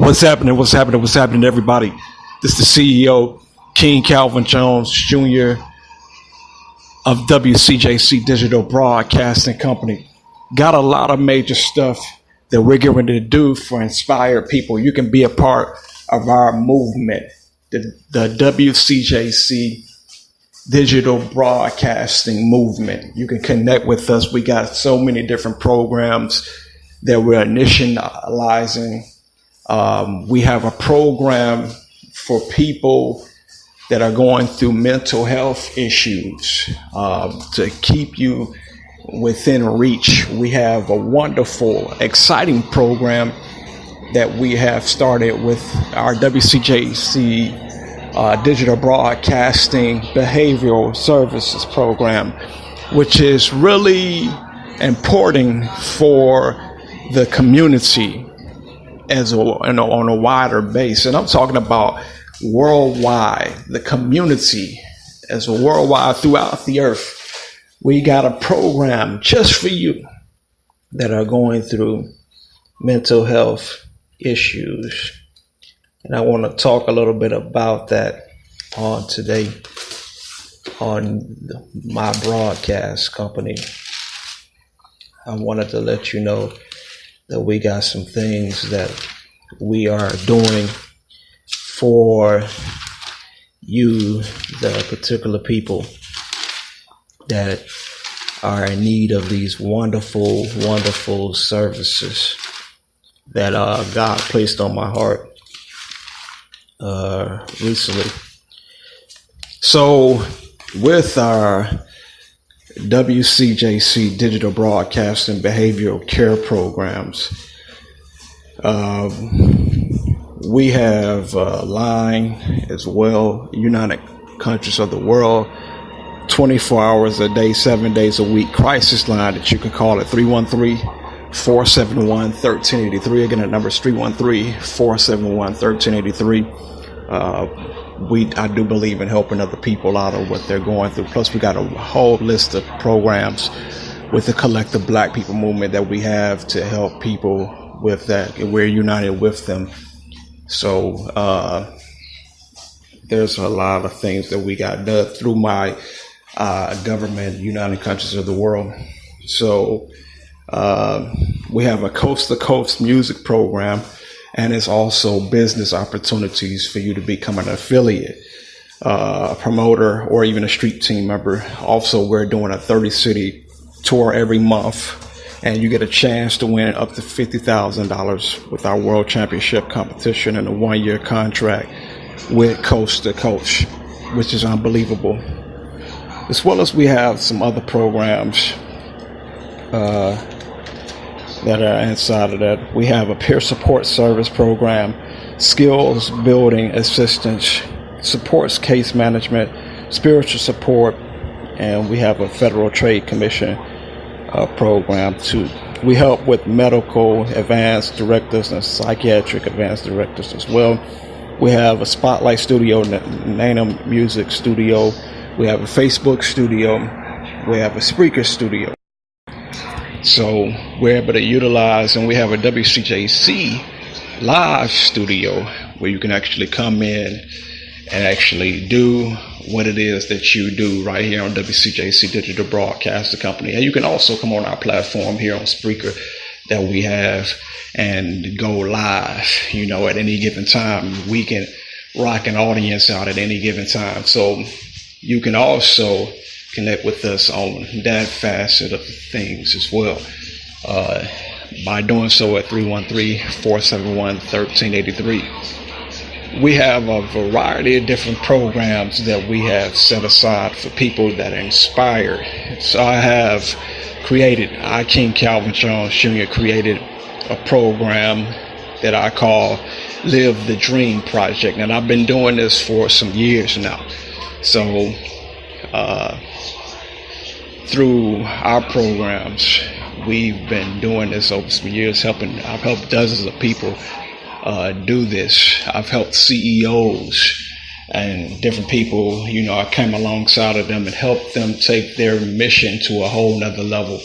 What's happening? What's happening? What's happening, everybody? This is the CEO, King Calvin Jones Jr. of WCJC Digital Broadcasting Company. Got a lot of major stuff that we're getting ready to do for inspired people. You can be a part of our movement, the WCJC Digital Broadcasting Movement. You can connect with us. We got so many different programs that we're initializing. We have a program for people that are going through mental health issues to keep you within reach. We have a wonderful, exciting program that we have started with our WCJC Digital Broadcasting Behavioral Services Program, which is really important for the community as on a wider base. And I'm talking about worldwide, the community as a worldwide throughout the earth. We got a program just for you that are going through mental health issues. And I want to talk a little bit about that on today on my broadcast company. I wanted to let you know that we got some things that we are doing for you, the particular people that are in need of these wonderful, wonderful services that God placed on my heart recently. So with our WCJC Digital Broadcasting Behavioral Care Programs, we have a line as well, United Countries of the World, 24 hours a day, 7 days a week crisis line that you can call at 313-471-1383. Again, the number is 313-471-1383. I do believe in helping other people out of what they're going through. Plus, we got a whole list of programs with the collective Black people movement that we have to help people with that. We're united with them. So there's a lot of things that we got done through my government, United Countries of the World. So we have a coast-to-coast music program, and it's also business opportunities for you to become an affiliate, a promoter, or even a street team member. Also, we're doing a 30-city tour every month, and you get a chance to win up to $50,000 with our World Championship competition and a 1-year contract with Coast to Coast, which is unbelievable. As well as we have some other programs that are inside of that. We have a peer support service program, skills building assistance, supports case management, spiritual support, and we have a Federal Trade Commission program too. We help with medical advanced directives and psychiatric advanced directives as well. We have a Spotlight studio, Nana Music studio. We have a Facebook studio. We have a Spreaker studio. So we're able to utilize, and we have a WCJC live studio where you can actually come in and actually do what it is that you do right here on WCJC Digital Broadcasting Company. And you can also come on our platform here on Spreaker that we have and go live, at any given time. We can rock an audience out at any given time. So you can also connect with us on that facet of things as well by doing so at 313-471-1383. We have a variety of different programs that we have set aside for people that are inspired. So King Calvin Jones Jr. created a program that I call Live the Dream Project. And I've been doing this for some years now. So through our programs, we've been doing this over some years. I've helped dozens of people do this. I've helped CEOs and different people. I came alongside of them and helped them take their mission to a whole nother level.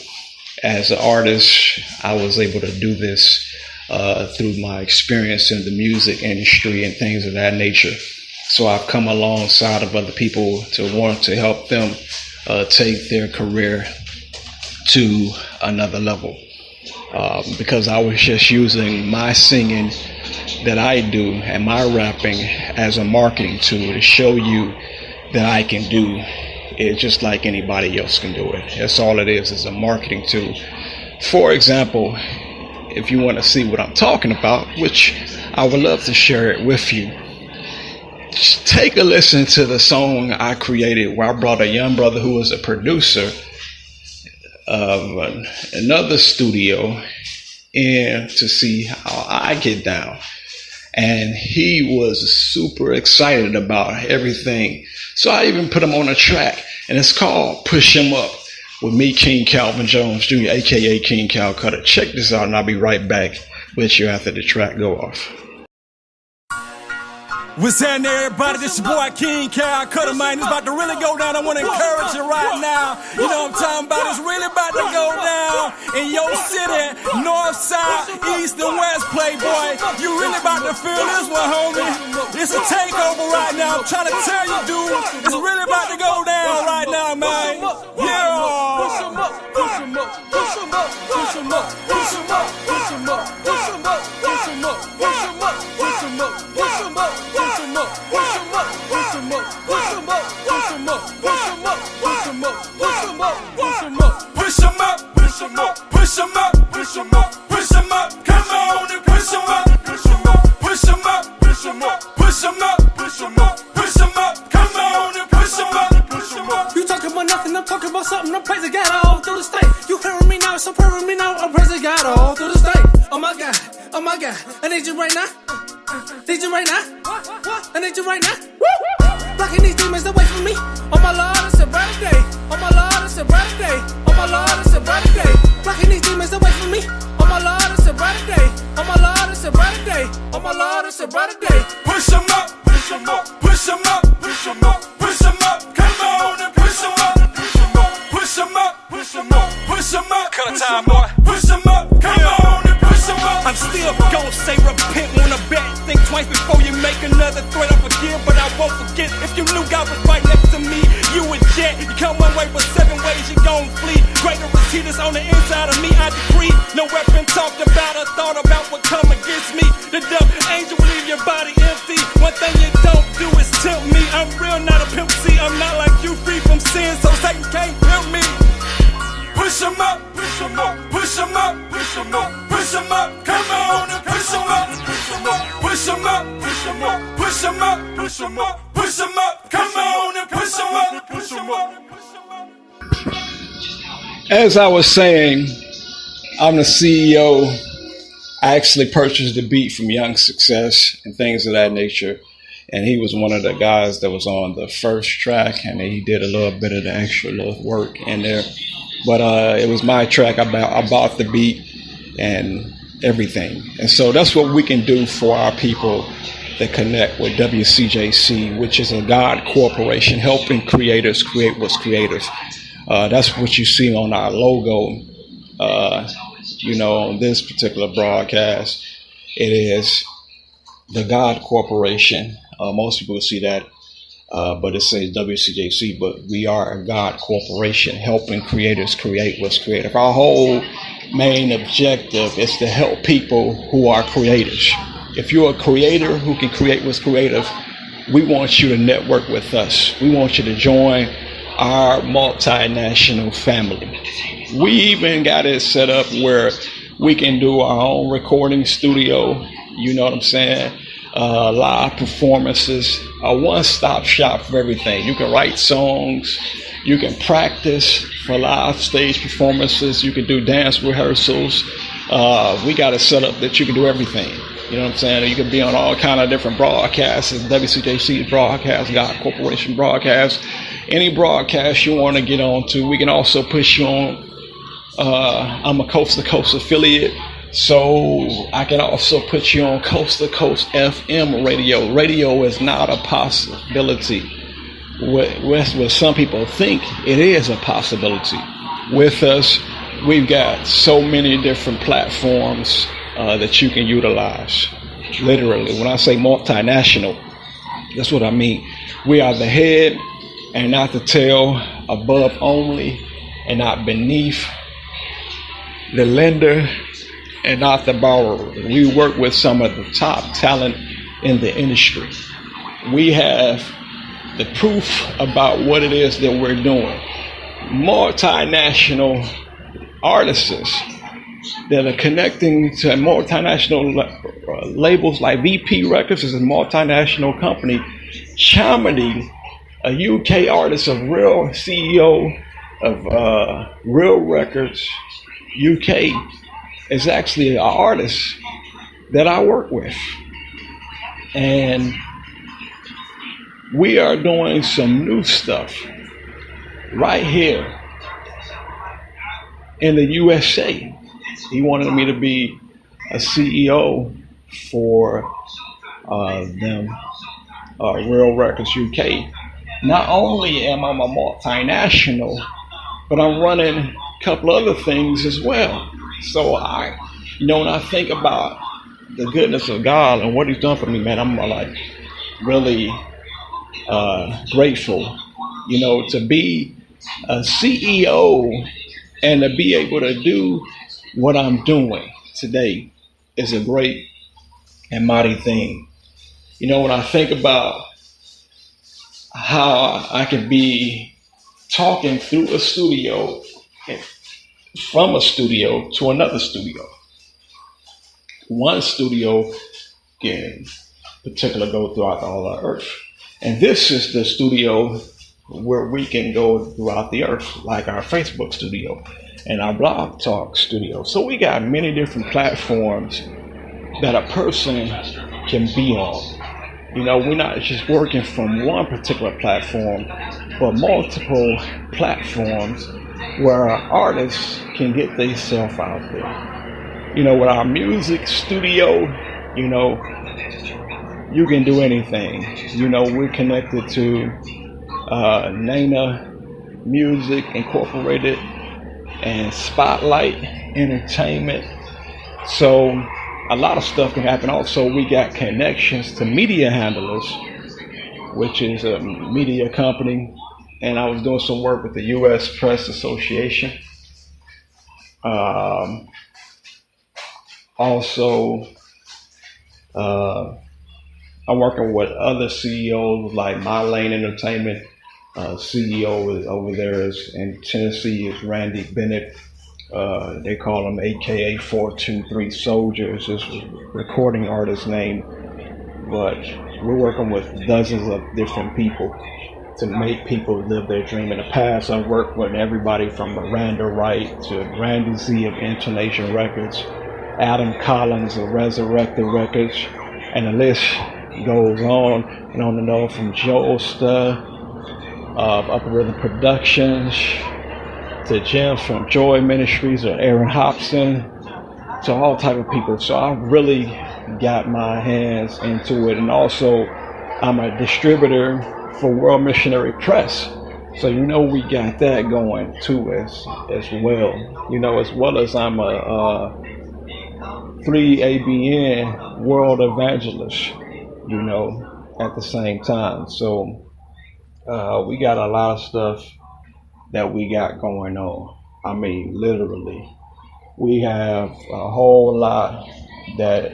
As an artist, I was able to do this through my experience in the music industry and things of that nature. So I've come alongside of other people to want to help them take their career to another level. Because I was just using my singing that I do and my rapping as a marketing tool to show you that I can do it just like anybody else can do it. That's all it is a marketing tool. For example, if you want to see what I'm talking about, which I would love to share it with you, just take a listen to the song I created where I brought a young brother who was a producer of another studio in to see how I get down. And he was super excited about everything. So I even put him on a track, and it's called Push Him Up with me, King Calvin Jones Jr., aka King Calcutta. Check this out, and I'll be right back with you after the track go off. What's happening, everybody? This your boy King Calcutta, man. It's about to really go down. I want to encourage you right now. You know what I'm talking about? It's really about to go down in your city, north, south, east, and west, playboy. You really about to feel this one, homie. It's a takeover right now. I'm trying to tell you, dude. It's really about to go down right now, man. Yeah. Push 'em up, push 'em up, push 'em up, push 'em up, push 'em up, push 'em up, push 'em up, push 'em up, push 'em up, push 'em up, push 'em up. Push 'em up, push 'em up, push 'em up, push 'em up, push 'em up, push 'em up, push 'em up, push 'em up, push 'em up, push 'em up, push 'em up, push 'em up, push 'em up, push 'em up, come on and push 'em up, push 'em up, push 'em up, push 'em up, push 'em up, push 'em up, push 'em up, come on and push 'em up, push 'em up. You talking about nothing, I'm talking about something. I'm praising God all through the state. You hearing me now, so hearing me now. I'm praising God all through the state. Oh my God, oh my God, I need you right now. Need you right now. I need you right now. Blocking these demons away from me. Oh my Lord, it's a brighter day. Oh my Lord, it's a brighter day. Oh my Lord, it's a brighter day. Blocking these demons away from me. Oh my Lord, it's a brighter day. Oh my Lord, it's a brighter day. Oh my Lord, it's a brighter day. Push 'em up, push 'em up, push 'em up, push 'em up, push 'em up. Come on and push 'em up, push 'em up, push 'em up, push 'em up, push 'em up. Cut a time, boy. Push 'em up, come on and push 'em up. I'm still gon' say repent on a bet. Think twice before you make another threat. I forgive, but I won't forget. If you knew God was right next to me, you would jet. You come one way, but 7 ways you gon' flee. Greater is He that's on the inside of me. I decree no weapon talked about or thought about would come against me. The dumb angel will leave your body empty. One thing you don't do is tempt me. I'm real, not a pimp. See, I'm not like you, free from sin, so Satan can't pimp me. Push 'em up, push 'em up, push 'em up, push 'em up, push 'em up, come on and push 'em up, push 'em up, push 'em up, push 'em up, push 'em up, push 'em up, push 'em up, come on and push 'em up, push 'em up. As I was saying, I'm the CEO. I actually purchased the beat from Young Success and things of that nature. And he was one of the guys that was on the first track, and he did a little bit of the extra little work in there. But it was my track. I bought the beat and everything. And so that's what we can do for our people that connect with WCJC, which is a God corporation helping creators create what's creative. That's what you see on our logo, on this particular broadcast. It is the God corporation. Most people see that. But it says WCJC, but we are a God corporation helping creators create what's creative. Our whole main objective is to help people who are creators. If you're a creator who can create what's creative, we want you to network with us. We want you to join our multinational family. We even got it set up where we can do our own recording studio. You know what I'm saying? Live performances, a one-stop shop for everything. You can write songs, you can practice for live stage performances, you can do dance rehearsals. We got it set up that you can do everything. You know what I'm saying? You can be on all kind of different broadcasts, WCJC broadcast, God Corporation broadcast, any broadcast you want to get on to. We can also push you on. I'm a Coast to Coast affiliate. So I can also put you on Coast to Coast FM radio. Radio is not a possibility. What some people think it is a possibility. With us, we've got so many different platforms that you can utilize. Literally, when I say multinational, that's what I mean. We are the head and not the tail, above only and not beneath, the lender and not the borrower. We work with some of the top talent in the industry. We have the proof about what it is that we're doing. Multinational artists that are connecting to multinational labels like VP Records is a multinational company. Chamedy, a UK artist, a real CEO of Real Records UK, is actually an artist that I work with. And we are doing some new stuff right here in the USA. He wanted me to be a CEO for them, Real Records UK. Not only am I a multinational, but I'm running a couple other things as well. So when I think about the goodness of God and what He's done for me, man, I'm like really grateful, to be a CEO and to be able to do what I'm doing today is a great and mighty thing. When I think about how I can be talking through a studio, from a studio to another studio. One studio can particularly go throughout all the earth. And this is the studio where we can go throughout the earth, like our Facebook studio and our Blog Talk studio. So we got many different platforms that a person can be on. We're not just working from one particular platform, but multiple platforms where artists can get themselves out there. With our music studio, you can do anything. We're connected to Nana Music Incorporated and Spotlight Entertainment. So a lot of stuff can happen. Also, we got connections to Media Handlers, which is a media company. And I was doing some work with the U.S. Press Association. Also, I'm working with other CEOs like My Lane Entertainment. CEO is over there in Tennessee is Randy Bennett. They call him AKA 423 Soldier. It's his recording artist name. But we're working with dozens of different people to make people live their dream. In the past, I've worked with everybody from Miranda Wright to Randy Z of Intonation Records, Adam Collins of Resurrected Records, and the list goes on and on, from Joel Stuh of Upper Rhythm Productions to Jim from Joy Ministries or Aaron Hobson, to all type of people. So I really got my hands into it. And also, I'm a distributor for World Missionary Press. So we got that going too as well. As well as I'm a 3ABN World Evangelist, at the same time. So we got a lot of stuff that we got going on. I mean, literally. We have a whole lot that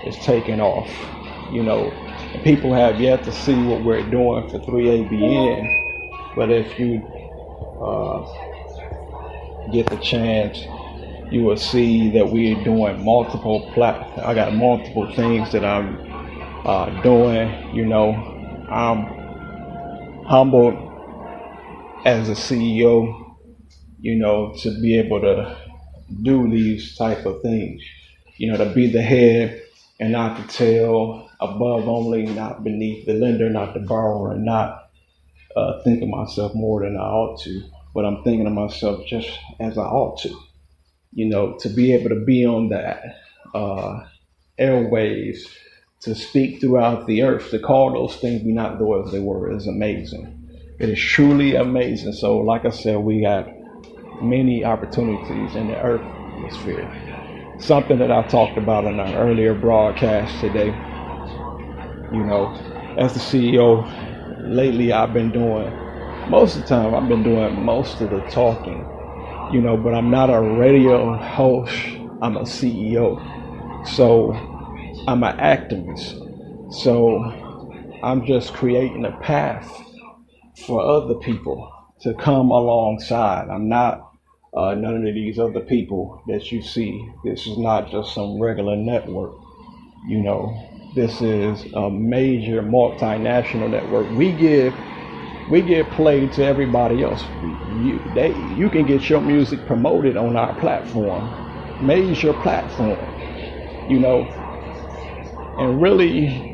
is taking off, and people have yet to see what we're doing for 3ABN. But if you get the chance, you will see that we're doing I got multiple things that I'm doing. I'm humbled as a CEO, to be able to do these type of things, to be the head and not the tail, above only, not beneath, the lender, not the borrower, and not think of myself more than I ought to, but I'm thinking of myself just as I ought to, to be able to be on that airwaves, to speak throughout the earth, to call those things be not though as they were, is amazing. It is truly amazing. So like I said, we got many opportunities in the earth sphere something that I talked about in an earlier broadcast today. You know, as the CEO, lately I've been doing, most of the time I've been doing most of the talking, you know, but I'm not a radio host, I'm a CEO. So I'm an activist. So I'm just creating a path for other people to come alongside. I'm not none of these other people that you see. This is not just some regular network. You know, this is a major multinational network. We give play to everybody else. You can get your music promoted on our platform, major platform. You know, and really,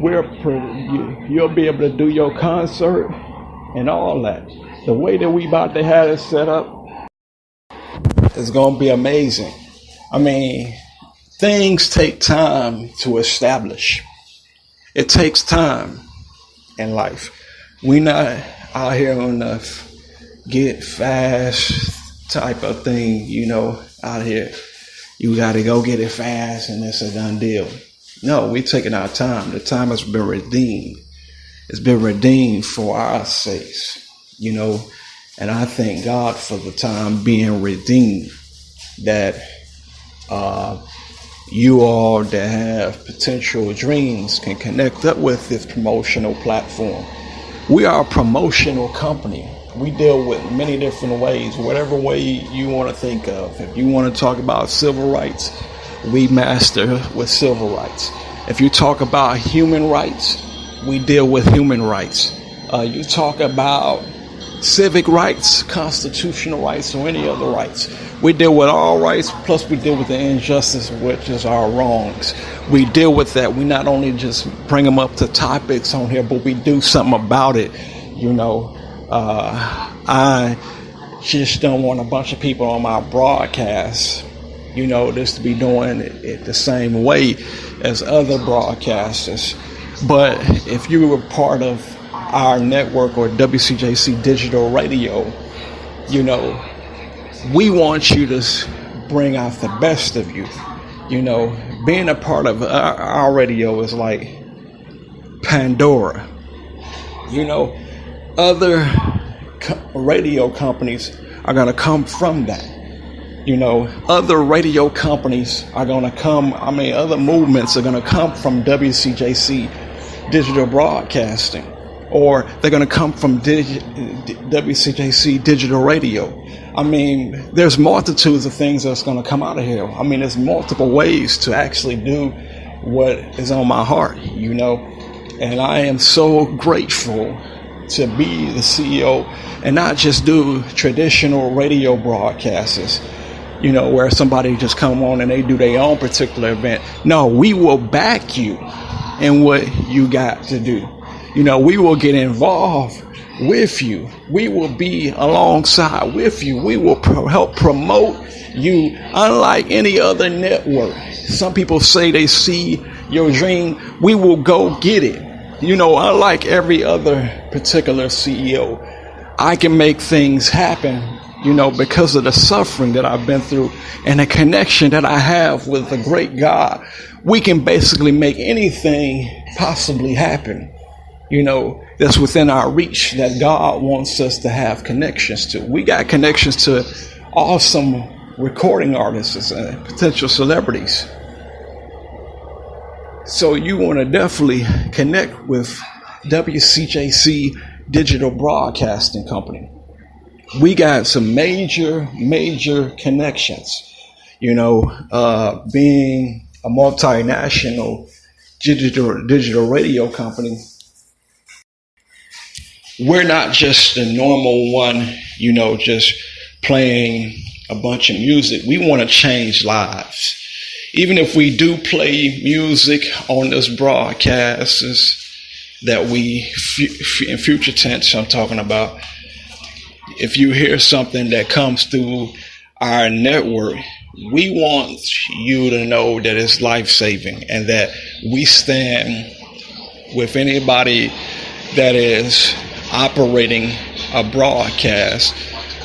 you'll be able to do your concert and all that. The way that we about to have it set up is going to be amazing. I mean, things take time to establish. It takes time in life. We're not out here on the get fast type of thing, you know, out here. You got to go get it fast and it's a done deal. No, we're taking our time. The time has been redeemed. It's been redeemed for our sakes, you know, and I thank God for the time being redeemed, that you all that have potential dreams can connect up with this promotional platform. We are a promotional company. We deal with many different ways, whatever way you want to think of. If you want to talk about civil rights, we master with civil rights. If you talk about human rights, we deal with human rights. You talk about civic rights, constitutional rights, or any other rights. We deal with all rights, plus we deal with the injustice, which is our wrongs. We deal with that. We not only just bring them up to topics on here, but we do something about it. You know, I just don't want a bunch of people on my broadcast, you know, just to be doing it the same way as other broadcasters. But if you were part of our network or WCJC Digital Radio, you know, we want you to bring out the best of you. You know, being a part of our radio is like Pandora. You know, other radio companies are going to come from that. You know, other radio companies are going to come, other movements are going to come from WCJC Digital Broadcasting, or they're going to come from WCJC Digital Radio. I mean, there's multitudes of things that's going to come out of here. I mean, there's multiple ways to actually do what is on my heart, you know, and I am so grateful to be the CEO and not just do traditional radio broadcasts, you know, where somebody just come on and they do their own particular event. No, we will back you in what you got to do. You know, we will get involved with you. We will be alongside with you. We will help promote you unlike any other network. Some people say they see your dream. We will go get it. You know, unlike every other particular CEO, I can make things happen, you know, because of the suffering that I've been through and the connection that I have with the great God. We can basically make anything possibly happen, you know, that's within our reach, that God wants us to have connections to. We got connections to awesome recording artists and potential celebrities. So you want to definitely connect with WCJC Digital Broadcasting Company. We got some major connections, you know, being a multinational digital radio company. We're not just the normal one, you know, just playing a bunch of music. We want to change lives. Even if we do play music on this broadcast that we, in future tense I'm talking about, if you hear something that comes through our network, we want you to know that it's life-saving and that we stand with anybody that is operating a broadcast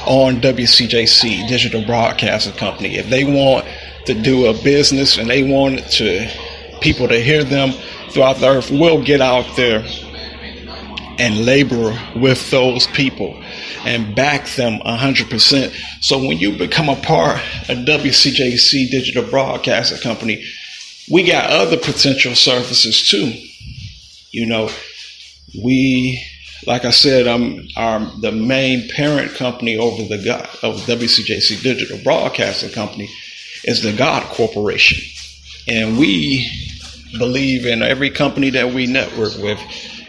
on WCJC Digital Broadcasting Company. If they want to do a business and they want people to hear them throughout the earth, we'll get out there and labor with those people and back them 100%. So when you become a part of WCJC Digital Broadcasting Company, we got other potential services too. You know, like I said, the main parent company of WCJC Digital Broadcasting Company is the God Corporation. And we believe in every company that we network with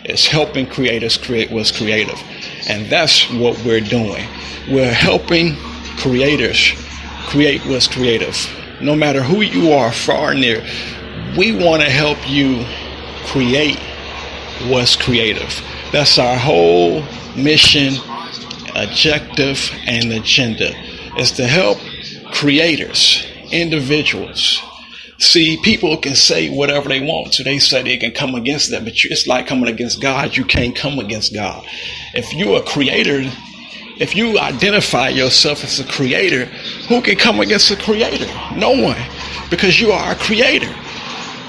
is helping creators create what's creative. And that's what we're doing. We're helping creators create what's creative. No matter who you are, far or near, we want to help you create what's creative. That's our whole mission, objective, and agenda, is to help creators, individuals. See, people can say whatever they want to. They say they can come against that, but it's like coming against God. You can't come against God. If you're a creator, if you identify yourself as a creator, who can come against a creator? No one, because you are a creator.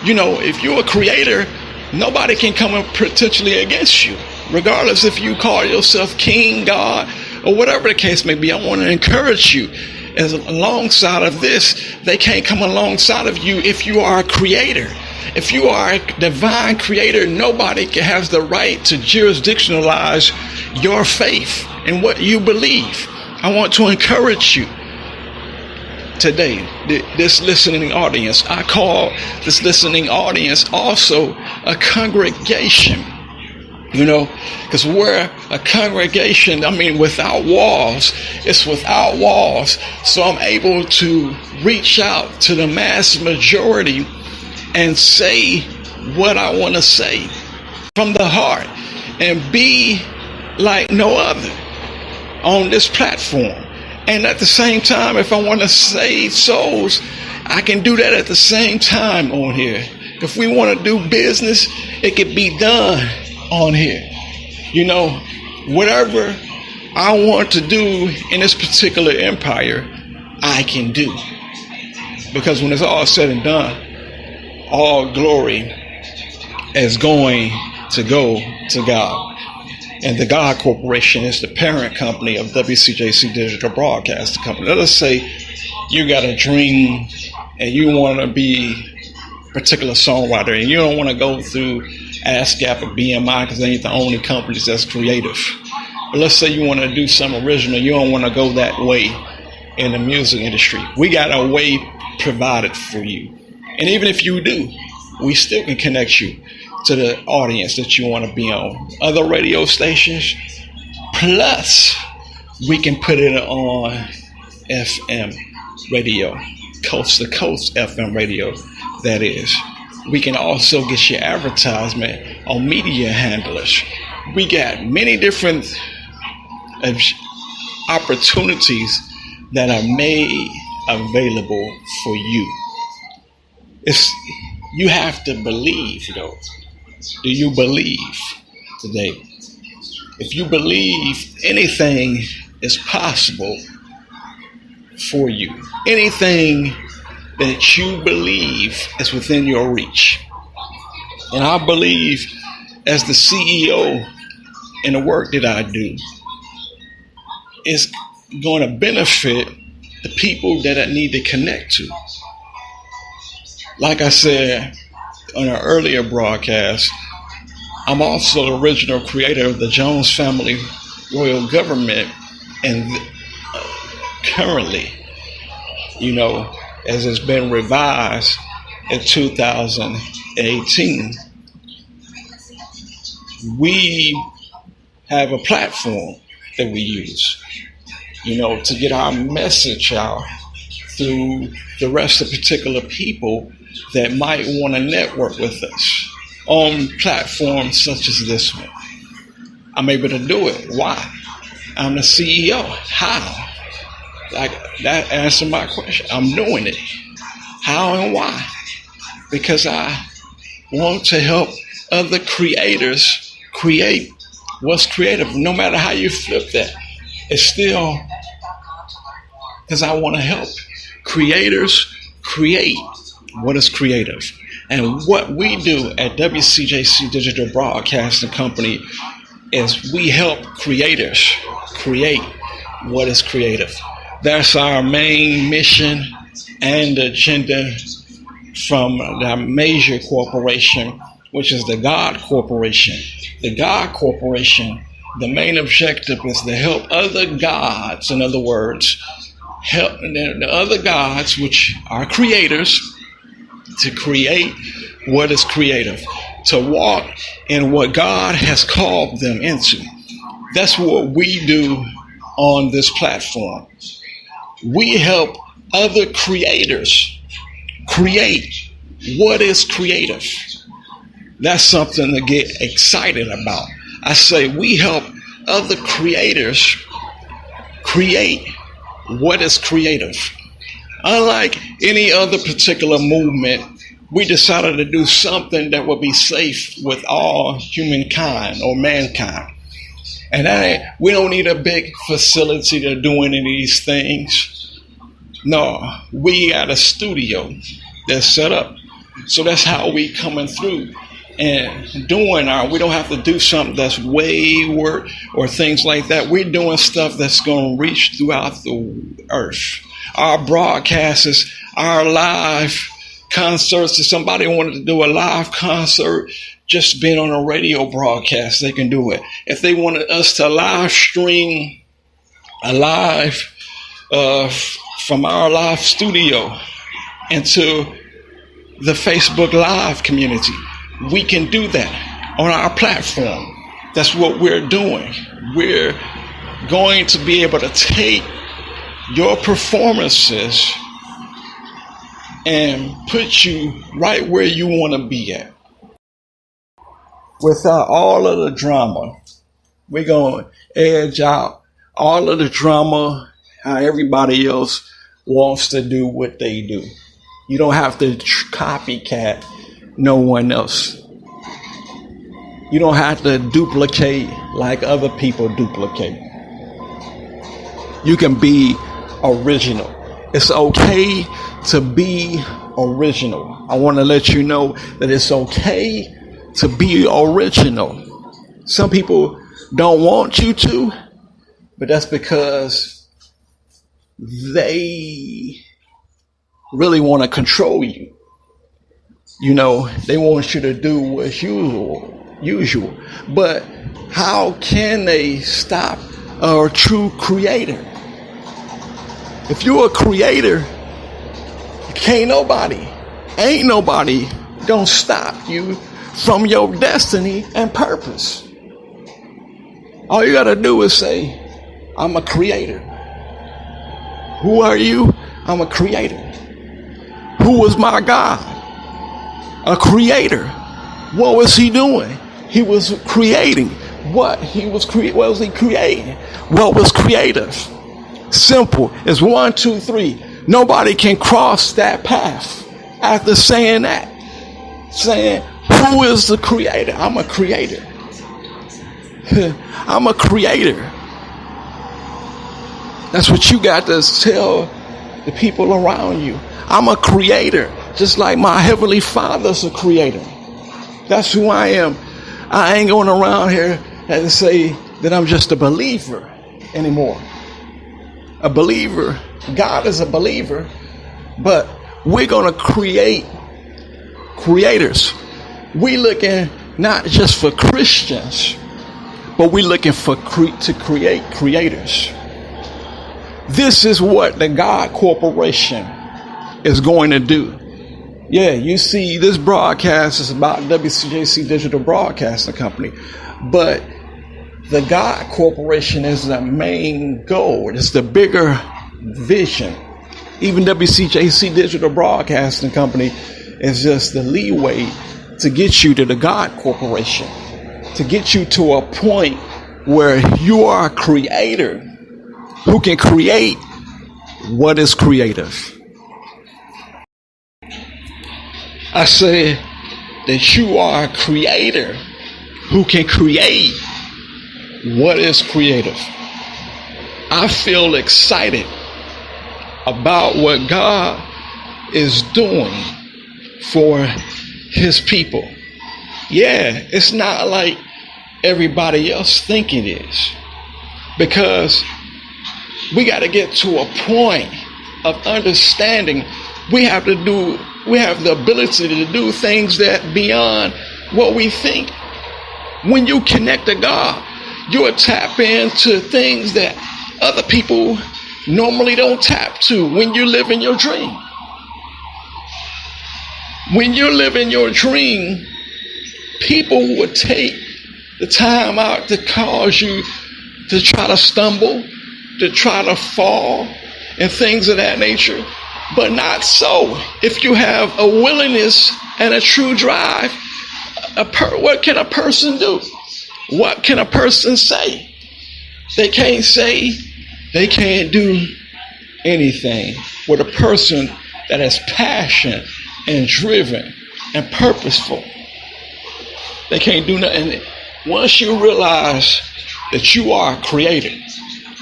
You know, if you're a creator, nobody can come up potentially against you, regardless if you call yourself king, God, or whatever the case may be. I want to encourage you. As alongside of this, they can't come alongside of you if you are a creator. If you are a divine creator, nobody has the right to jurisdictionalize your faith and what you believe. I want to encourage you today, this listening audience. I call this listening audience also a congregation. You know, because we're a congregation, without walls. It's without walls. So I'm able to reach out to the mass majority and say what I want to say from the heart and be like no other on this platform. And at the same time, if I want to save souls, I can do that at the same time on here. If we want to do business, it can be done on here. You know, whatever I want to do in this particular empire, I can do. Because when it's all said and done, all glory is going to go to God. And the God Corporation is the parent company of WCJC Digital Broadcasting Company. Let us say you got a dream and you want to be a particular songwriter and you don't want to go through ASCAP or BMI because they ain't the only companies that's creative. But let's say you want to do something original. You don't want to go that way in the music industry. We got a way provided for you. And even if you do, we still can connect you to the audience that you want to be on. Other radio stations, plus we can put it on FM radio, coast to coast FM radio, that is. We can also get your advertisement on media handlers. We got many different opportunities that are made available for you. You have to believe, though. Do you believe today? If you believe, anything is possible for you. Anything that you believe is within your reach. And I believe, as the CEO in the work that I do, is going to benefit the people that I need to connect to. Like I said on an earlier broadcast, I'm also the original creator of the Jones Family Royal Government, and currently, you know, as it's been revised in 2018, we have a platform that we use, you know, to get our message out through the rest of particular people that might want to network with us on platforms such as this one. I'm able to do it. Why? I'm the CEO. How? Like, that answered my question. I'm doing it. How and why? Because I want to help other creators create what's creative. No matter how you flip that, it's still because I want to help creators create what is creative. And what we do at WCJC Digital Broadcasting Company is we help creators create what is creative. That's our main mission and agenda from the major corporation, which is the God Corporation. The God Corporation, the main objective is to help other gods, in other words, help the other gods, which are creators, to create what is creative, to walk in what God has called them into. That's what we do on this platform. We help other creators create what is creative. That's something to get excited about. I say we help other creators create what is creative. Unlike any other particular movement, we decided to do something that would be safe with all humankind or mankind. And we don't need a big facility to do any of these things. No, we got a studio that's set up. So that's how we coming through and doing we don't have to do something that's wayward or things like that. We're doing stuff that's going to reach throughout the earth. Our broadcasts, our live concerts. If somebody wanted to do a live concert, just being on a radio broadcast, they can do it. If they wanted us to live stream a live from our live studio into the Facebook Live community, we can do that on our platform. That's what we're doing. We're going to be able to take your performances and put you right where you want to be at. Without all of the drama, we're going to edge out all of the drama, how everybody else wants to do what they do. You don't have to copycat no one else. You don't have to duplicate like other people duplicate. You can be original. It's okay to be original. I want to let you know that it's okay to be original. Some people don't want you to, but that's because they really want to control you. You know, they want you to do what's usual. But how can they stop a true creator? If you're a creator, ain't nobody gonna stop you from your destiny and purpose. All you gotta do is say, I'm a creator. Who are you? I'm a creator. Who was my God? A creator. What was he doing? He was creating. What was he creating? What was creative? Simple. It's 1, 2, 3. Nobody can cross that path after saying that. Saying, who is the creator? I'm a creator. I'm a creator. That's what you got to tell the people around you. I'm a creator, just like my Heavenly Father's a creator. That's who I am. I ain't going around here and say that I'm just a believer anymore. A believer, God is a believer, but we're going to create creators. We looking not just for Christians, but we're looking for to create creators. This is what the God Corporation is going to do. Yeah, you see, this broadcast is about WCJC Digital Broadcasting Company, but the God Corporation is the main goal. It's the bigger vision. Even WCJC Digital Broadcasting Company is just the leeway to get you to the God Corporation, to get you to a point where you are a creator who can create what is creative. I say that you are a creator who can create what is creative. I feel excited about what God is doing for his people. Yeah, it's not like everybody else think it is, because we got to get to a point of understanding we have the ability to do things that beyond what we think. When you connect to God, you'll tap into things that other people normally don't tap to when you live in your dream. When you live in your dream, people would take the time out to cause you to try to stumble, to try to fall, and things of that nature. But not so. If you have a willingness and a true drive, what can a person do? What can a person say? They can't say, they can't do anything. With a person that is passionate and driven and purposeful, they can't do nothing. Once you realize that you are a creator,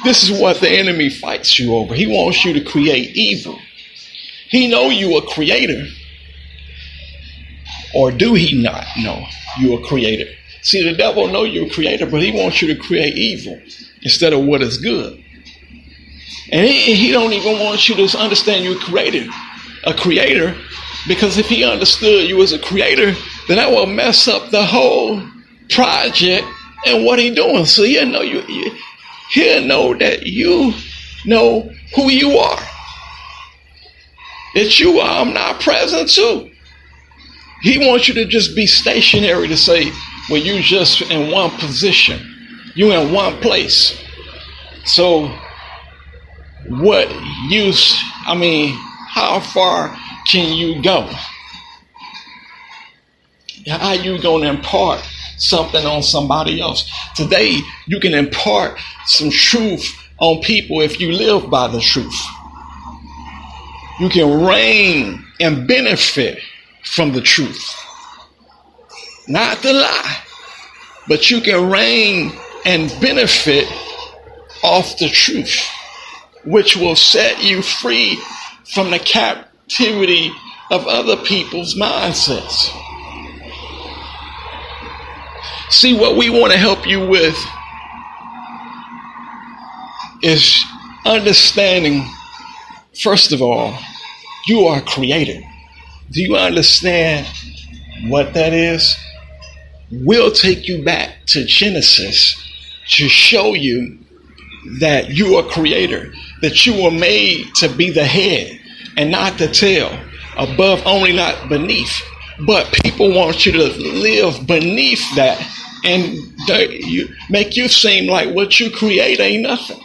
this is what the enemy fights you over. He wants you to create evil. He know you a creator. Or do he not know you a creator? See, the devil know you're a creator, but he wants you to create evil instead of what is good. And he don't even want you to understand you're a creator, because if he understood you as a creator, then that will mess up the whole project and what he doing. So he'll know that you know who you are. That you are omnipresent too. He wants you to just be stationary, to say, well, you just in one position. You in one place. So how far can you go? How you going to impart something on somebody else? Today, you can impart some truth on people if you live by the truth. You can reign and benefit from the truth. Not the lie, but you can reign and benefit off the truth, which will set you free from the captivity of other people's mindsets. See, what we want to help you with is understanding, first of all, you are a creator. Do you understand what that is? We'll take you back to Genesis to show you that you are a creator, that you were made to be the head and not the tail, above only, not beneath. But people want you to live beneath that and make you seem like what you create ain't nothing.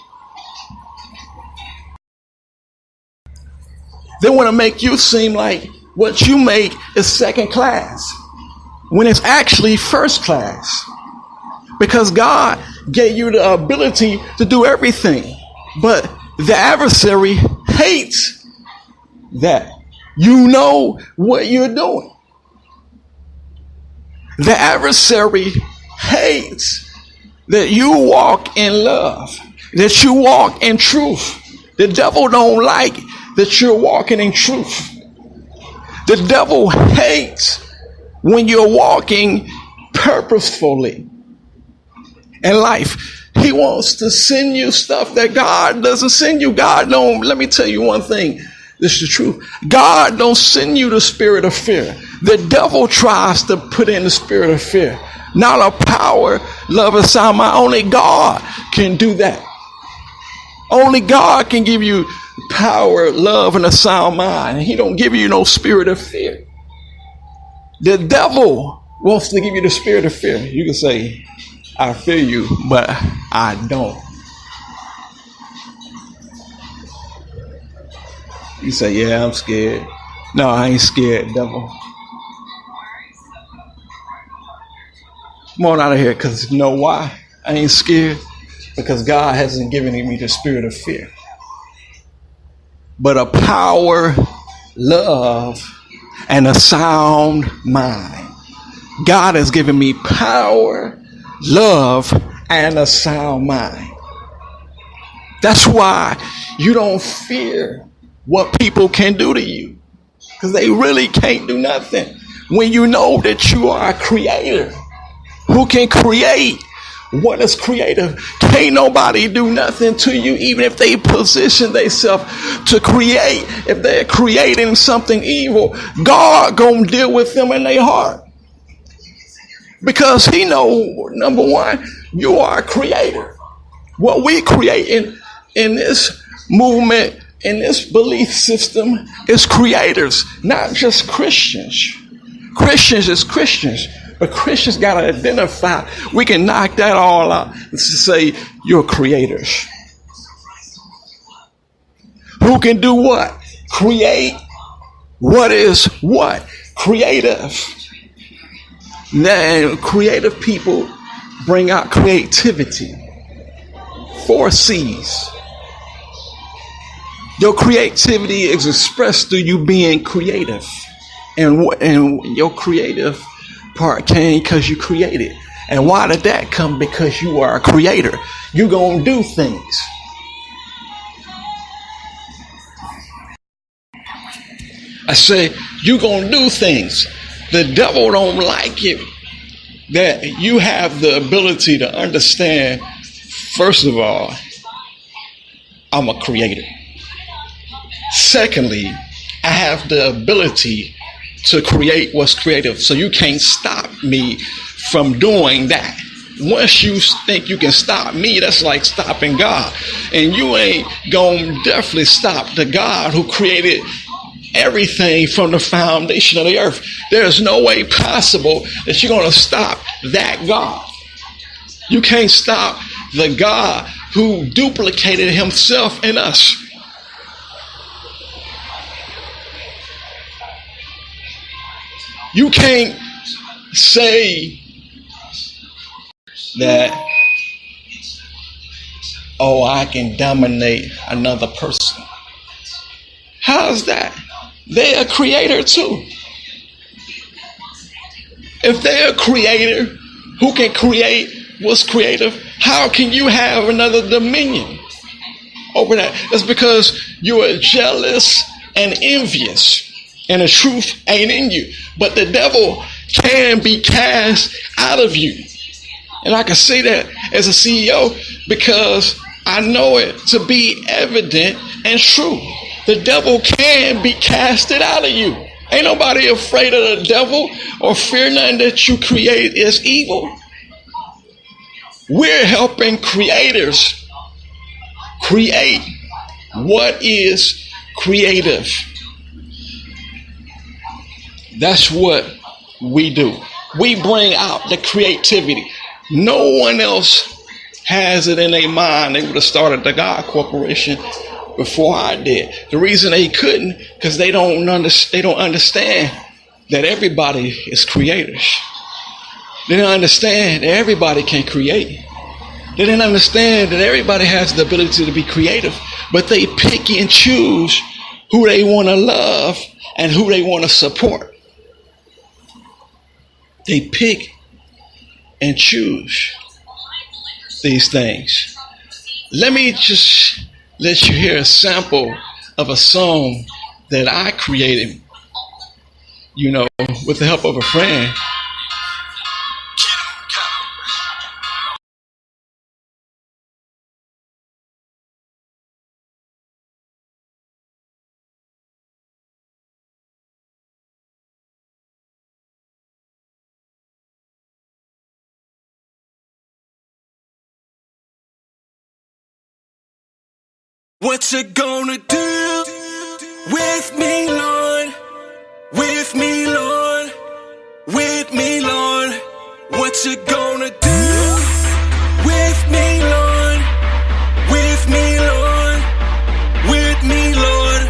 They want to make you seem like what you make is second class, when it's actually first class. Because God gave you the ability to do everything. But the adversary hates that. You know what you're doing. The adversary hates that you walk in love, that you walk in truth. The devil don't like that you're walking in truth. The devil hates when you're walking purposefully in life. He wants to send you stuff that God doesn't send you. God don't. Let me tell you one thing. This is the truth. God don't send you the spirit of fear. The devil tries to put in the spirit of fear. Not a power, love, and sound mind. Only God can do that. Only God can give you power, love, and a sound mind. He don't give you no spirit of fear. The devil wants to give you the spirit of fear. You can say, I fear you, but I don't. You say, yeah, I'm scared. No, I ain't scared, devil. Come on out of here, because you know why I ain't scared? Because God hasn't given me the spirit of fear, but a power, love, and a sound mind. God has given me power, love, and a sound mind. That's why you don't fear what people can do to you. because they really can't do nothing. When you know that you are a creator who can create what is creative, can't nobody do nothing to you, even if they position themselves to create. If they're creating something evil, God gonna deal with them in their heart, because he know, number one, you are a creator. What we create in this movement, in this belief system, is creators, not just Christians. Christians is Christians, but Christians got to identify. We can knock that all out and say you're creators. Who can do what? Create what is what? Creative. Now, creative people bring out creativity. 4 C's. Your creativity is expressed through you being creative. And your creative part came because you created. And why did that come? Because you are a creator. You're going to do things. I say, you're going to do things. The devil don't like it that you have the ability to understand, first of all, I'm a creator. Secondly, I have the ability to create what's creative, so you can't stop me from doing that. Once you think you can stop me, that's like stopping God. And you ain't gonna definitely stop the God who created everything from the foundation of the earth. There's no way possible that you're gonna stop that God. You can't stop the God who duplicated himself in us. You can't say that, oh, I can dominate another person. How's that? They're a creator too. If they're a creator who can create what's creative, how can you have another dominion over that? It's because you are jealous and envious, and the truth ain't in you. But the devil can be cast out of you. And I can say that as a CEO because I know it to be evident and true. The devil can be casted out of you. Ain't nobody afraid of the devil or fear nothing that you create is evil. We're helping creators create what is creative. That's what we do. We bring out the creativity. No one else has it in their mind. They would have started the God Corporation before I did. The reason they couldn't, because they don't understand that everybody is creators. They don't understand that everybody can create. They didn't understand that everybody has the ability to be creative, but they pick and choose who they want to love and who they want to support. They pick and choose these things. Let me just let you hear a sample of a song that I created, with the help of a friend. What you gonna do with me, Lord? With me, Lord? With me, Lord? What you gonna do with me, Lord? With me, Lord? With me, Lord?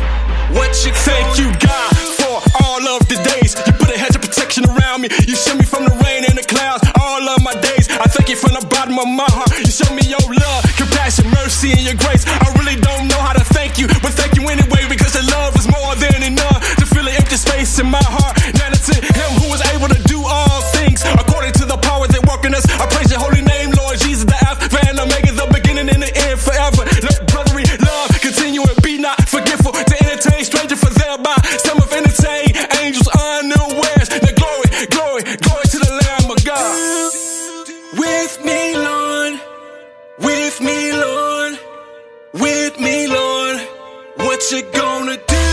What you Thank you, God, for all of the days. You put a hedge of protection around me. You shield me from the rain and the clouds all of my days. I thank you from the bottom of my heart. You show me your love, compassion, mercy, and your grace. I really don't know how to thank you, but thank you anyway, because your love is more than enough to fill an empty space in my heart. Now to him who is able to do all things according to the power that work in us, I praise your holy name, Lord Jesus, the Alpha and Omega, the beginning and the end forever. Let brotherly love continue and be not forgetful to entertain stranger, for thereby some have entertained you gonna do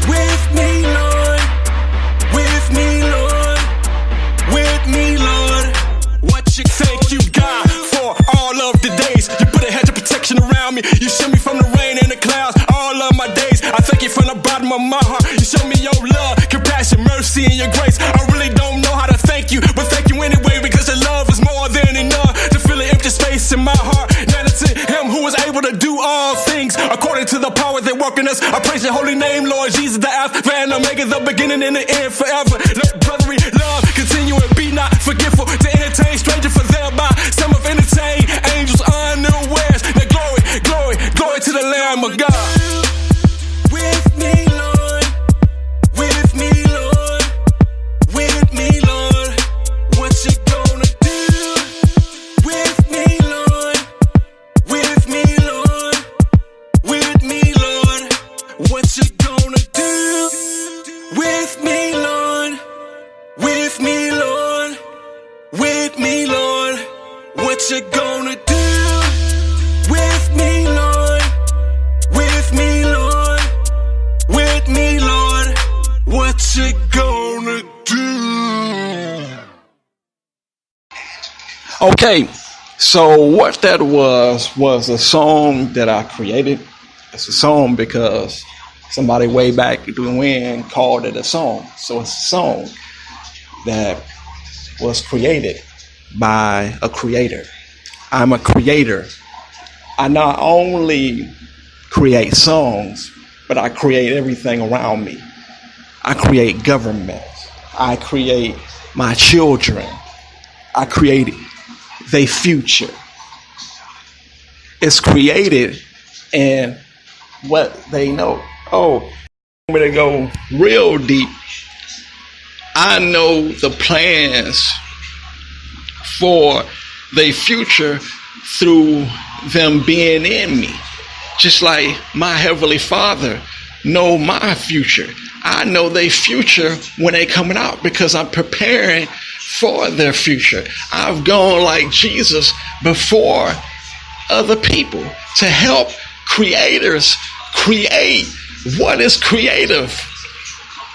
with me, Lord? With me, Lord. With me, Lord. What you thank you, God, for all of the days. You put a hedge of protection around me. You shield me from the rain and the clouds all of my days. I thank you from the bottom of my heart. You show me your love, compassion, mercy, and your grace. I really don't know how to thank you, but thank you anyway, because your love is more than enough to fill an empty space in my heart. Now to him who is able to do all things according to the power that work in us. I praise your holy name, Lord Jesus, the Alpha and Omega, the beginning and the end forever. Let brotherly love continue and be not forgetful to entertain stranger, for thereby some have entertained angels unawares. Now glory, glory, glory to the Lamb of God. With me, Lord. With me, Lord. With me, Lord. What you gonna do? With me, Lord. With me, Lord. With me, Lord. What you gonna do? With me, Lord. With me, Lord. With me, Lord. What you gonna do? With me, Lord. With me, Lord. With me, Lord. What you gonna do? Okay, so what that was a song that I created. It's a song because somebody way back when called it a song. So it's a song that was created by a creator. I'm a creator. I not only create songs, but I create everything around me. I create government. I create my children. I create their future. It's created and what they know. Oh, I'm going to go real deep. I know the plans for their future through them being in me. Just like my Heavenly Father know my future. I know their future when they coming out because I'm preparing for their future. I've gone like Jesus before other people to help creators create what is creative.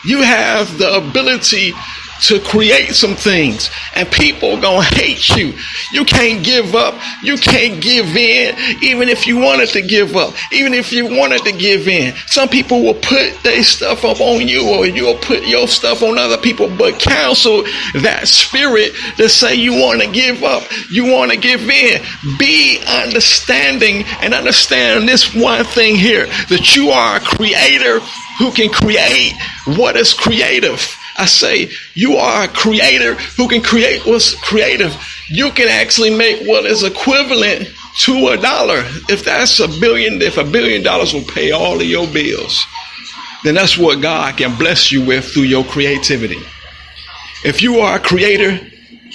You have the ability to create some things, and people gonna hate you. You can't give up. You can't give in, even if you wanted to give up, even if you wanted to give in. Some people will put their stuff up on you, or you'll put your stuff on other people, but counsel that spirit to say you want to give up, you want to give in. Be understanding and understand this one thing here, that you are a creator who can create what is creative. I say you are a creator who can create what's creative. You can actually make what is equivalent to $1. If that's $1 billion, if $1 billion will pay all of your bills, then that's what God can bless you with through your creativity. If you are a creator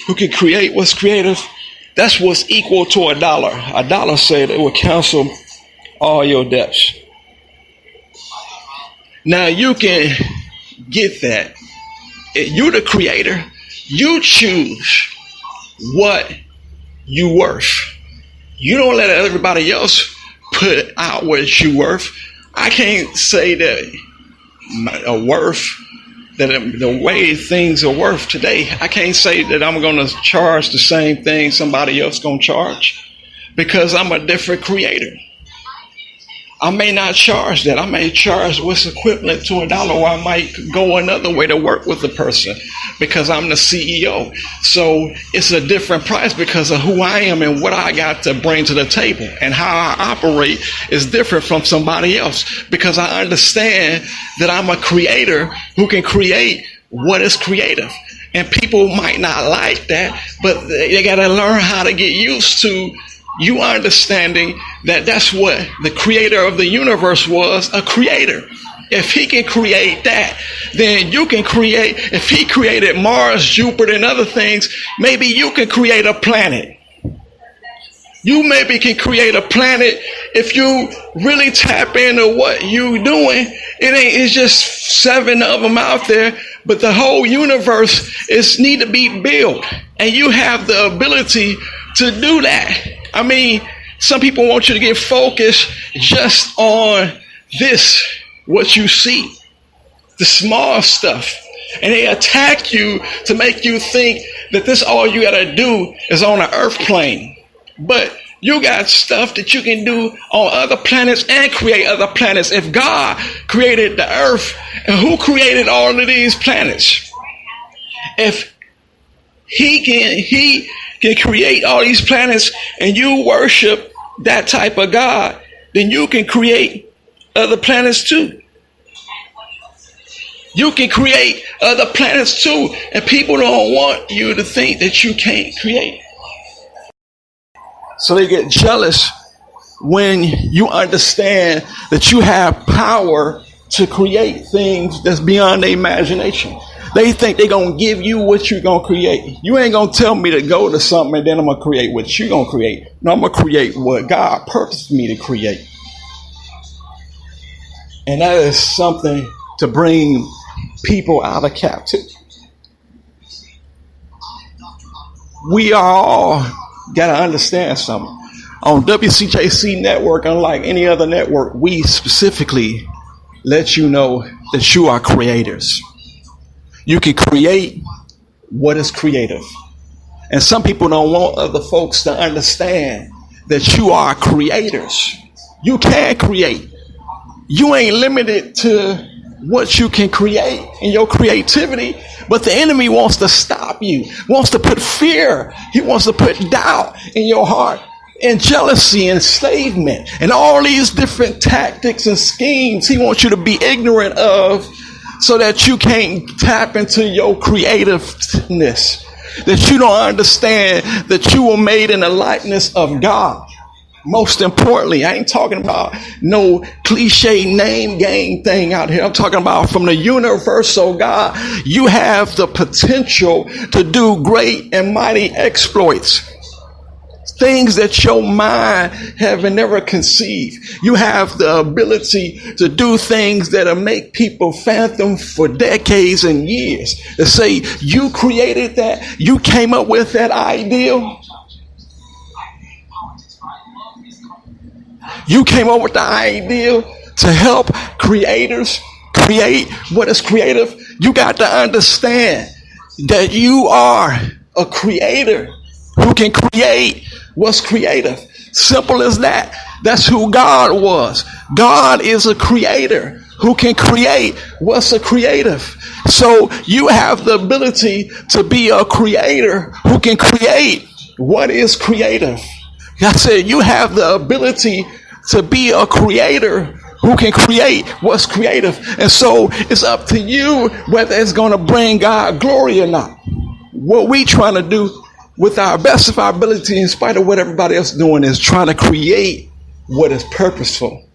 who can create what's creative, that's what's equal to $1. $1 said it will cancel all your debts. Now you can get that. You're the creator. You choose what you worth. You don't let everybody else put out what you worth. I can't say that a worth, that the way things are worth today, I can't say that I'm going to charge the same thing somebody else going to charge, because I'm a different creator. I may not charge that. I may charge what's equivalent to $1, or I might go another way to work with the person because I'm the CEO. So it's a different price because of who I am and what I got to bring to the table, and how I operate is different from somebody else, because I understand that I'm a creator who can create what is creative. And people might not like that, but they got to learn how to get used to you understanding that that's what the creator of the universe was, a creator. If he can create that, then you can create. If he created Mars, Jupiter, and other things, maybe you can create a planet. You maybe can create a planet if you really tap into what you're doing. It's just 7 of them out there, but the whole universe is need to be built, and you have the ability to do that. I mean, some people want you to get focused just on this, what you see, the small stuff. And they attack you to make you think that this all you gotta do is on an earth plane. But you got stuff that you can do on other planets and create other planets. If God created the earth, and who created all of these planets? If he can create all these planets and you worship that type of God, then you can create other planets too. You can create other planets too, and people don't want you to think that you can't create. So they get jealous when you understand that you have power to create things that's beyond their imagination. They think they're going to give you what you're going to create. You ain't going to tell me to go to something and then I'm going to create what you're going to create. No, I'm going to create what God purposed me to create. And that is something to bring people out of captivity. We are all got to understand something. On WCJC network, unlike any other network, we specifically let you know that you are creators. You can create what is creative. And some people don't want other folks to understand that you are creators. You can create. You ain't limited to what you can create in your creativity, but the enemy wants to stop you, wants to put fear, he wants to put doubt in your heart, and jealousy, enslavement, and all these different tactics and schemes he wants you to be ignorant of, so that you can't tap into your creativeness, that you don't understand that you were made in the likeness of God. Most importantly, I ain't talking about no cliche name game thing out here. I'm talking about from the universal God. You have the potential to do great and mighty exploits. Things that your mind have never conceived. You have the ability to do things that'll make people fathom for decades and years. To say you created that, you came up with that ideal. You came up with the idea to help creators create what is creative. You got to understand that you are a creator who can create what's creative. Simple as that. That's who God was. God is a creator who can create what's a creative. So you have the ability to be a creator who can create what is creative. I said you have the ability to be a creator who can create what's creative. And so it's up to you whether it's going to bring God glory or not. What we trying to do with our best of our ability, in spite of what everybody else is doing, is trying to create what is purposeful.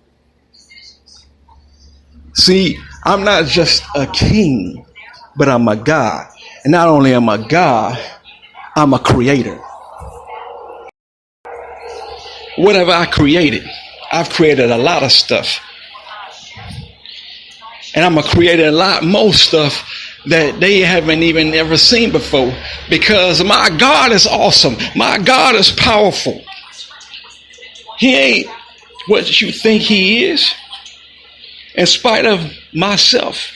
See, I'm not just a king, but I'm a God. And not only am I a God, I'm a creator. What have I created? I've created a lot of stuff. And I'm going to create a lot more stuff that they haven't even ever seen before, because my God is awesome. My God is powerful. He ain't what you think he is. In spite of myself,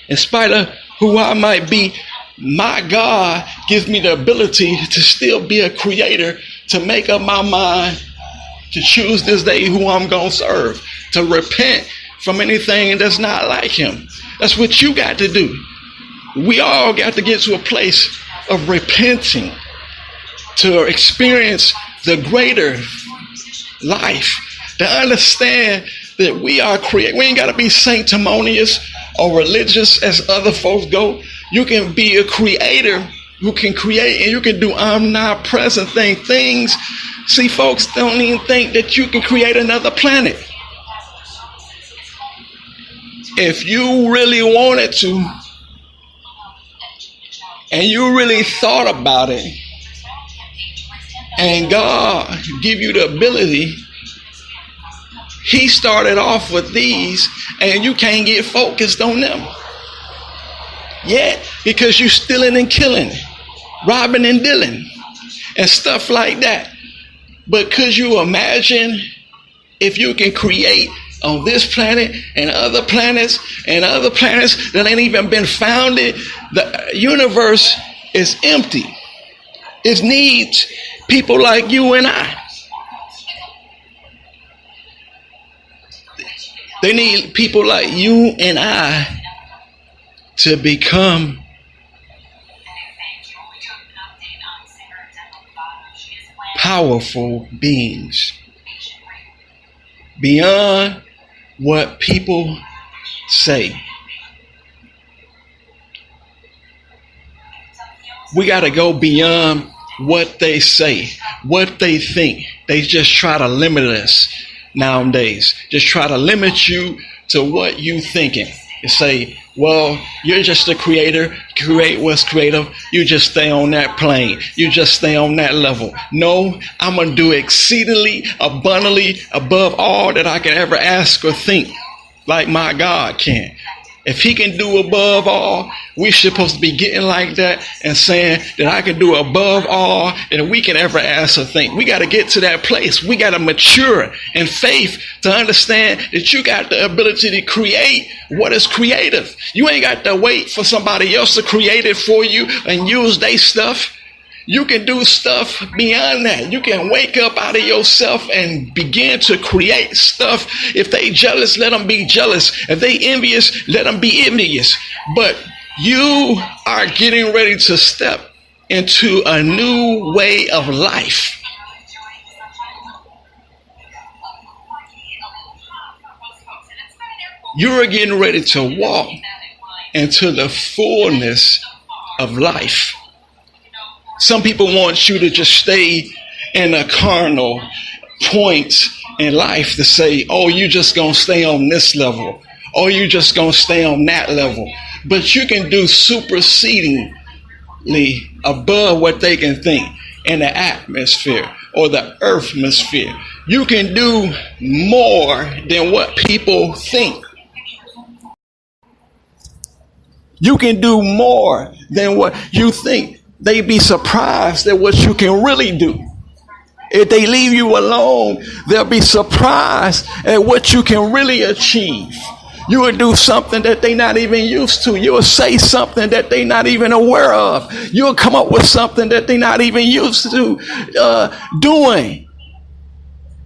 in spite of who I might be, my God gives me the ability to still be a creator, to make up my mind, to choose this day who I'm going to serve, to repent from anything that's not like him. That's what you got to do. We all got to get to a place of repenting, to experience the greater life, to understand that we are created. We ain't got to be sanctimonious or religious as other folks go. You can be a creator who can create, and you can do omnipresent things. See, folks don't even think that you can create another planet. If you really wanted to, and you really thought about it, and God give you the ability, he started off with these, and you can't get focused on them yet, because you're stealing and killing, robbing and dealing, and stuff like that. But could you imagine If you can create on this planet and other planets that ain't even been founded, the universe is empty. It needs people like you and I. They need people like you and I to become powerful beings beyond what people say. We got to go beyond what they say, what they think. They just try to limit us nowadays. Just try to limit you to what you thinking. You say, well, you're just a creator. Create what's creative. You just stay on that plane. You just stay on that level. No, I'm going to do exceedingly abundantly above all that I can ever ask or think, like my God can. If he can do above all, we're supposed to be getting like that and saying that I can do above all that we can ever ask or think. We got to get to that place. We got to mature in faith to understand that you got the ability to create what is creative. You ain't got to wait for somebody else to create it for you and use their stuff. You can do stuff beyond that. You can wake up out of yourself and begin to create stuff. If they jealous, let them be jealous. If they envious, let them be envious. But you are getting ready to step into a new way of life. You are getting ready to walk into the fullness of life. Some people want you to just stay in a carnal point in life to say, oh, you just going to stay on this level. Oh, you just going to stay on that level. But you can do supersedingly above what they can think in the atmosphere or the earthmosphere. You can do more than what people think. You can do more than what you think. They be surprised at what you can really do. If they leave you alone, they'll be surprised at what you can really achieve. You will do something that they're not even used to. You'll say something that they're not even aware of. You'll come up with something that they're not even used to doing.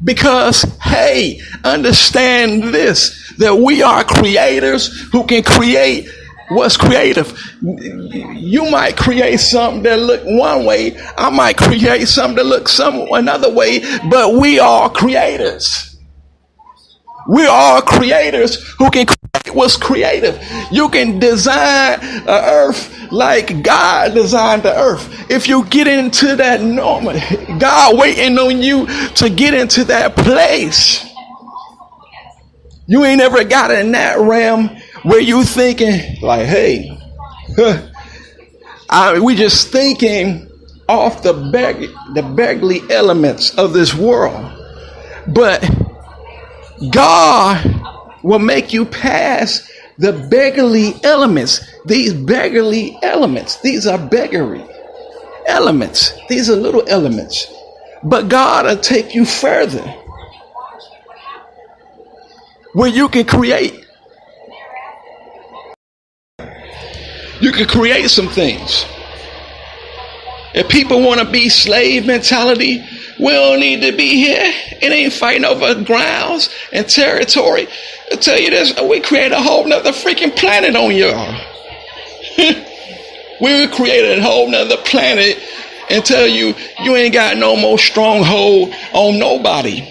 Because, hey, understand this, that we are creators who can create what's creative. You might create something that look one way. I might create something that looks another way, but we are creators. We are creators who can create what's creative. You can design an earth like God designed the earth. If you get into that normal, God waiting on you to get into that place. You ain't ever got in that realm where you thinking like, hey, we just thinking off the beggarly elements of this world. But God will make you pass the beggarly elements. These beggarly elements, these are beggary elements. These are little elements. But God will take you further, where you can create. You can create some things. If people want to be slave mentality, we don't need to be here. It ain't fighting over grounds and territory. I'll tell you this, we create a whole nother freaking planet on y'all. We would create a whole nother planet and tell you, you ain't got no more stronghold on nobody.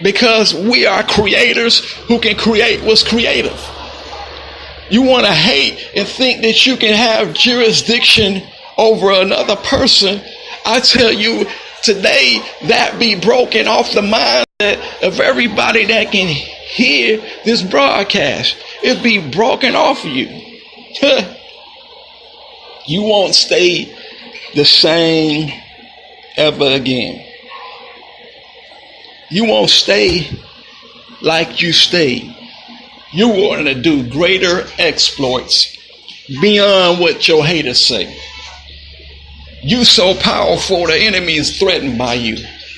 Because we are creators who can create what's creative. You want to hate and think that you can have jurisdiction over another person. I tell you today, that be broken off the mindset of everybody that can hear this broadcast. It be broken off of you. You won't stay the same ever again. You won't stay like you stayed. You want to do greater exploits beyond what your haters say. You so powerful, the enemy is threatened by you.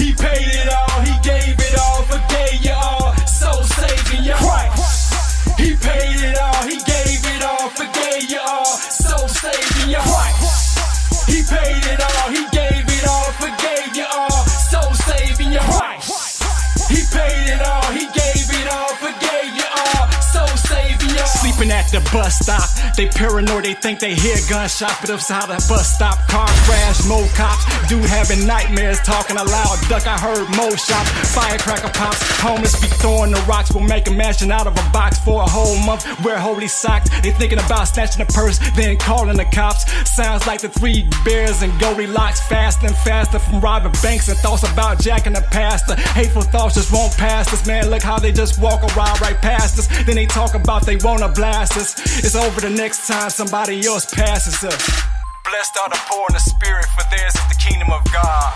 He paid it all, he gave it all, forgave you all, so saving your Christ. He paid it all, he gave it all, forgave you all, so saving your Christ. He paid it all, he gave it all, forgave you all, so saving your Christ. He paid it all, he gave it all, forgave you all, so saving your Sleeping at the bus stop, they paranoid, they think they hear gunshots, but upside the bus stop, car crash, more cops, dude having nightmares, talking aloud, duck, I heard more shots, firecracker pops, homeless be throwing the rocks, will make a mansion out of a box for a whole month, wear holy socks, they thinking about snatching the purse, then calling the cops, sounds like the Three Bears and Goldilocks, faster and faster from robbing banks and thoughts about jacking the pastor, hateful thoughts just won't pass us, man, look how they just walk around right past us, then they talk about they wanna blast us, it's over the next time somebody else passes us. Blessed are the poor in the spirit, for theirs is the kingdom of God.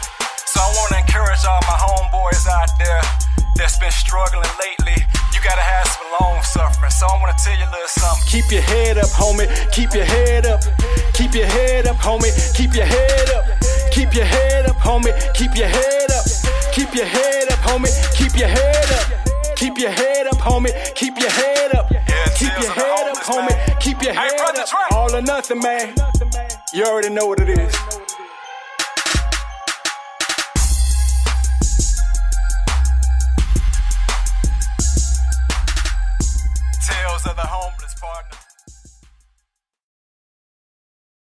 So I want to encourage all my homeboys out there that's been struggling lately. You gotta have some long suffering. So I want to tell you a little something. Keep your head up, homie. Keep your head up. Keep your head up, homie. Keep your head up. Keep your head up, homie. Keep your head up. Keep your head up, homie. Keep your head up. Keep your head up, homie. Keep your head up. Keep your head up, homie. Keep your head up. All or nothing, man. You already know what it is.